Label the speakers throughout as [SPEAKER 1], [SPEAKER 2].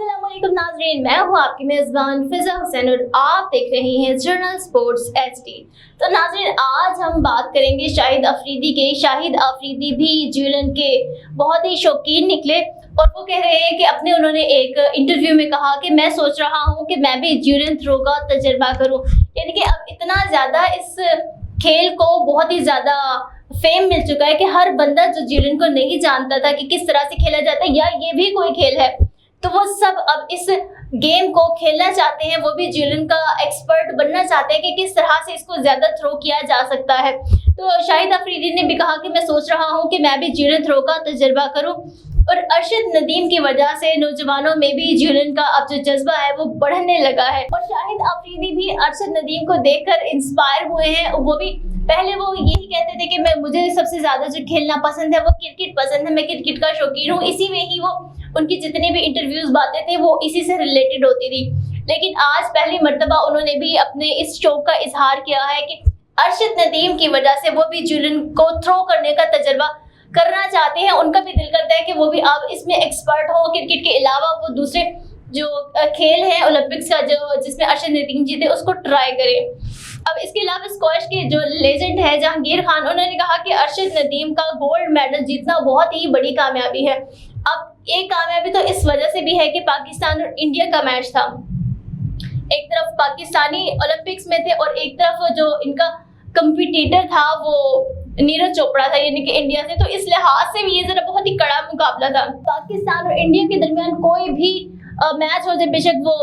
[SPEAKER 1] अस्सलाम वालेकुम नाज़रीन, मैं हूँ आपकी मेज़बान फिज़ा हुसैन और आप देख रहे हैं जर्नल स्पोर्ट्स HD। तो नाज़रीन, आज हम बात करेंगे शाहिद अफरीदी के। शाहिद अफरीदी भी ज्यूलन के बहुत ही शौकीन निकले और वो कह रहे हैं कि उन्होंने एक इंटरव्यू में कहा कि मैं सोच रहा हूँ कि मैं भी ज्यूलन थ्रो का तजर्बा करूँ। यानी कि अब इतना ज़्यादा इस खेल को बहुत ही ज़्यादा फेम मिल चुका है कि हर बंदा जो ज्यूलन को नहीं जानता था कि किस तरह से खेला जाता है या ये भी कोई खेल है, तो वो सब अब इस गेम को खेलना चाहते हैं। वो भी ज्यूलन का एक्सपर्ट बनना चाहते हैं कि किस तरह से इसको ज़्यादा थ्रो किया जा सकता है। तो शाहिद अफरीदी ने भी कहा कि मैं सोच रहा हूँ कि मैं भी ज्यूलन थ्रो का तजर्बा करूँ। और अरशद नदीम की वजह से नौजवानों में भी ज्यूलन का अब जो जज्बा है वो बढ़ने लगा है। और शाहिद अफरीदी भी अरशद नदीम को देखकर इंस्पायर हुए हैं। वो भी पहले वो यही कहते थे कि मुझे सबसे ज़्यादा जो खेलना पसंद है वो क्रिकेट पसंद है, मैं क्रिकेट का शौकीन हूँ। इसी में ही वो उनकी जितनी भी इंटरव्यूज बातें थे वो इसी से रिलेटेड होती थी। लेकिन आज पहली मर्तबा उन्होंने भी अपने इस शौक का इजहार किया है कि अरशद नदीम की वजह से वो भी ज्यूलन को थ्रो करने का तजर्बा करना चाहते हैं। उनका भी दिल करता है कि वो भी अब इसमें एक्सपर्ट हो। क्रिकेट के अलावा वो दूसरे जो खेल है ओलंपिक्स का जो जिसमें अरशद नदीम जीते उसको ट्राई करें। अब इसके अलावा स्क्वैश के जो लेजेंड है जहांगीर खान, उन्होंने कहा कि अरशद नदीम का गोल्ड मेडल जीतना बहुत ही बड़ी कामयाबी है। अब एक कामयाबी तो इस वजह से भी है कि पाकिस्तान और इंडिया का मैच था। एक तरफ पाकिस्तानी ओलंपिक्स में थे और एक तरफ जो इनका कंपटीटर था वो नीरज चोपड़ा था, यानी कि इंडिया से। तो इस लिहाज से भी ये जरा बहुत ही कड़ा मुकाबला था। पाकिस्तान और इंडिया के दरमियान कोई भी मैच हो जाए, बेशक वो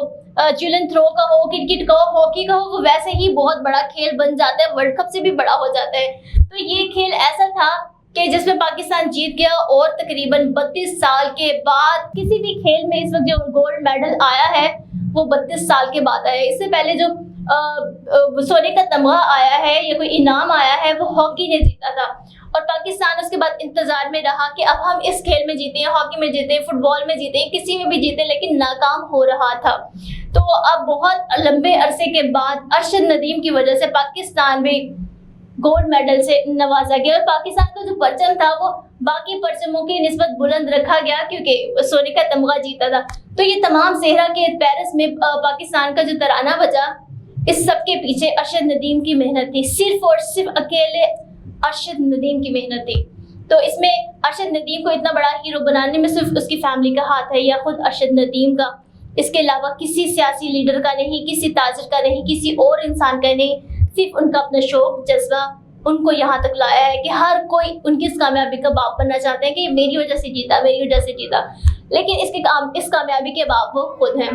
[SPEAKER 1] ज्यूलन थ्रो का हो, क्रिकेट का हो, हॉकी का हो, वो वैसे ही बहुत बड़ा खेल बन जाता है, वर्ल्ड कप से भी बड़ा हो जाता है। तो ये खेल ऐसा था कि जिसमें पाकिस्तान जीत गया और तकरीबन 32 साल के बाद किसी भी खेल में इस वक्त जो गोल्ड मेडल आया है वो 32 साल के बाद आया है। इससे पहले जो सोने का तमगा आया है या कोई इनाम आया है वो हॉकी ने जीता था। और पाकिस्तान उसके बाद इंतजार में रहा कि अब हम इस खेल में जीते हैं, हॉकी में जीते, फुटबॉल में जीते, किसी में भी जीते, लेकिन नाकाम हो रहा था। तो अब बहुत लंबे अरसे के बाद अरशद नदीम की वजह से पाकिस्तान भी गोल्ड मेडल से नवाजा गया। और पाकिस्तान का जो परचम था वो बाकी परचमों की निस्बत बुलंद रखा गया क्योंकि सोने का तमगा जीता था। तो ये तमाम सेहरा के पेरिस में पाकिस्तान का जो तराना बजा, इस सब के पीछे अरशद नदीम की मेहनत थी, सिर्फ और सिर्फ अकेले अरशद नदीम की मेहनत थी। तो इसमें अरशद नदीम को इतना बड़ा हीरो बनाने में सिर्फ उसकी फैमिली का हाथ है या खुद अरशद नदीम का। इसके अलावा किसी सियासी लीडर का नहीं, किसी ताजिर का नहीं, किसी और इंसान का नहीं, सिर्फ उनका अपना शौक जज्बा उनको यहाँ तक लाया है कि हर कोई उनकी इस कामयाबी का बाप बनना चाहते हैं कि मेरी वजह से जीता, मेरी वजह से जीता। लेकिन इस कामयाबी के बाप वो खुद हैं,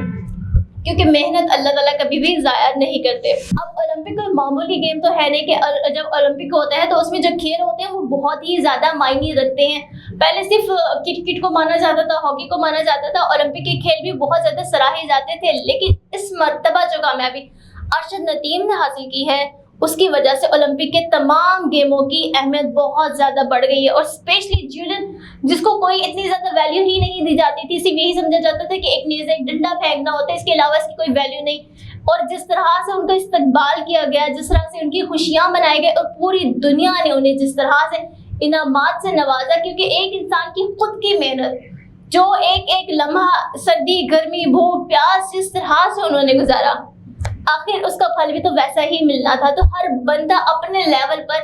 [SPEAKER 1] क्योंकि मेहनत अल्लाह ताला कभी भी ज़ाया नहीं करते। अब ओलंपिक कोई मामूली गेम तो है नहीं कि जब ओलंपिक होता है तो उसमें जो खेल होते हैं वो बहुत ही ज़्यादा मायने रखते हैं। पहले सिर्फ क्रिकेट को माना जाता था, हॉकी को माना जाता था, ओलंपिक के खेल भी बहुत ज़्यादा सराहे जाते थे। लेकिन इस मर्तबा जो कामयाबी अरशद नदीम ने हासिल की है उसकी वजह से ओलंपिक के तमाम गेमों की अहमियत बहुत ज़्यादा बढ़ गई है। और स्पेशली ज्यूलन, जिसको कोई इतनी ज़्यादा वैल्यू ही नहीं दी जाती थी, सिर्फ यही समझा जाता था कि एक नेज़ एक डंडा फेंकना होता है, इसके अलावा इसकी कोई वैल्यू नहीं। और जिस तरह से उनका इस्तकबाल किया गया, जिस तरह से उनकी खुशियाँ मनाई गई और पूरी दुनिया ने उन्हें जिस तरह से इनामात से नवाजा, क्योंकि एक इंसान की खुद की मेहनत, जो एक एक लम्हा सर्दी गर्मी भूख प्यास जिस तरह से उन्होंने गुजारा, आखिर उसका फल भी तो वैसा ही मिलना था। तो हर बंदा अपने लेवल पर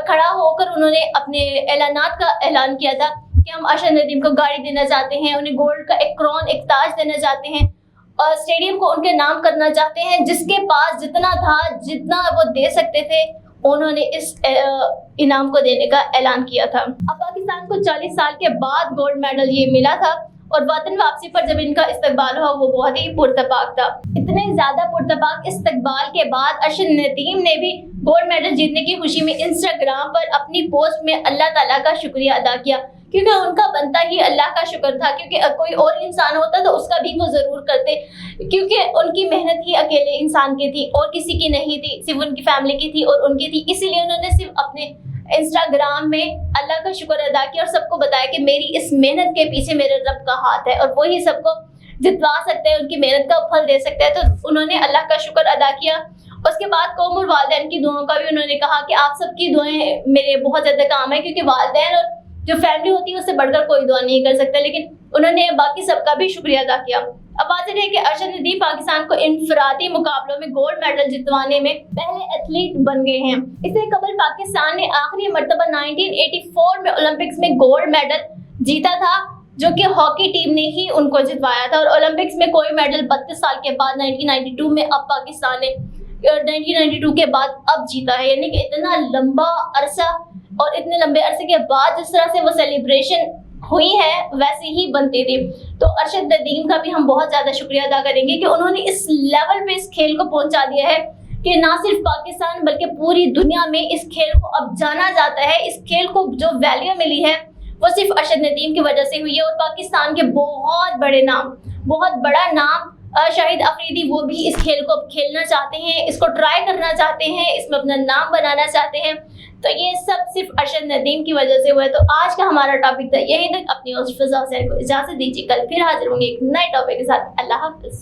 [SPEAKER 1] खड़ा होकर उन्होंने अपने ऐलानात का ऐलान किया था कि हम अरशद नदीम को गाड़ी देना चाहते हैं, उन्हें गोल्ड का एक क्राउन, एक ताज देना चाहते हैं और स्टेडियम को उनके नाम करना चाहते हैं। जिसके पास जितना था, जितना वो दे सकते थे, उन्होंने इस इनाम को देने का ऐलान किया था। अब पाकिस्तान को 40 साल के बाद गोल्ड मेडल ये मिला था और वतन वापसी पर जब इनका इस्तकबाल हुआ वो बहुत ही पुरतपाक था। इतने ज़्यादा पुरतपाक इस्तकबाल के बाद अरशद नदीम ने भी गोल्ड मेडल जीतने की खुशी में इंस्टाग्राम पर अपनी पोस्ट में अल्लाह ताला का शुक्रिया अदा किया, क्योंकि उनका बनता ही अल्लाह का शुक्र था। क्योंकि कोई और इंसान होता तो उसका भी वो ज़रूर करते, क्योंकि उनकी मेहनत ही अकेले इंसान की थी और किसी की नहीं थी, सिर्फ उनकी फैमिली की थी और उनकी थी। इसीलिए उन्होंने सिर्फ अपने इंस्टाग्राम में अल्लाह का शुक्र अदा किया और सबको बताया कि मेरी इस मेहनत के पीछे मेरे रब का हाथ है और वही सबको जितवा सकते हैं, उनकी मेहनत का फल दे सकते हैं। तो उन्होंने अल्लाह का शुक्र अदा किया। उसके बाद कौम और वालिदैन की दुआओं का भी उन्होंने कहा कि आप सबकी दुआएं मेरे बहुत ज़्यादा काम है, क्योंकि वालिदैन और जो फैमिली होती है उससे बढ़कर कोई दुआ नहीं कर सकता। लेकिन उन्होंने बाकी सबका भी शुक्रिया अदा किया। अब बात है कि अरशद नदीम पाकिस्तान को इंफरादी मुकाबलों में गोल्ड मेडल जितवाने में पहले एथलीट बन गए हैं। इससे कबल पाकिस्तान ने आखिरी मर्तबा 1984 में ओलंपिक्स में गोल्ड मेडल जीता था, जो कि हॉकी टीम ने ही उनको जितवाया था। और ओलंपिक्स में कोई मेडल 32 साल के बाद 1992 में अब पाकिस्तान ने 1992 के बाद अब जीता है। यानी कि इतना लंबा अरसा और इतने लंबे अरसे के बाद जिस तरह से वो सेलिब्रेशन हुई है वैसे ही बनती थी। तो अरशद नदीम का भी हम बहुत ज़्यादा शुक्रिया अदा करेंगे कि उन्होंने इस लेवल पे इस खेल को पहुंचा दिया है कि ना सिर्फ पाकिस्तान बल्कि पूरी दुनिया में इस खेल को अब जाना जाता है। इस खेल को जो वैल्यू मिली है वो सिर्फ अरशद नदीम की वजह से हुई है। और पाकिस्तान के बहुत बड़े नाम, बहुत बड़ा नाम शाहिद अफरीदी, वो भी इस खेल को अब खेलना चाहते हैं, इसको ट्राई करना चाहते हैं, इसमें अपना नाम बनाना चाहते हैं। तो ये सब सिर्फ अरशद नदीम की वजह से हुआ है। तो आज का हमारा टॉपिक था यहीं तक। अपनी होस्ट फिजा हुसैन को इजाज़त दीजिए, कल फिर हाजिर होंगे एक नए टॉपिक के साथ। अल्लाह हाफिज़।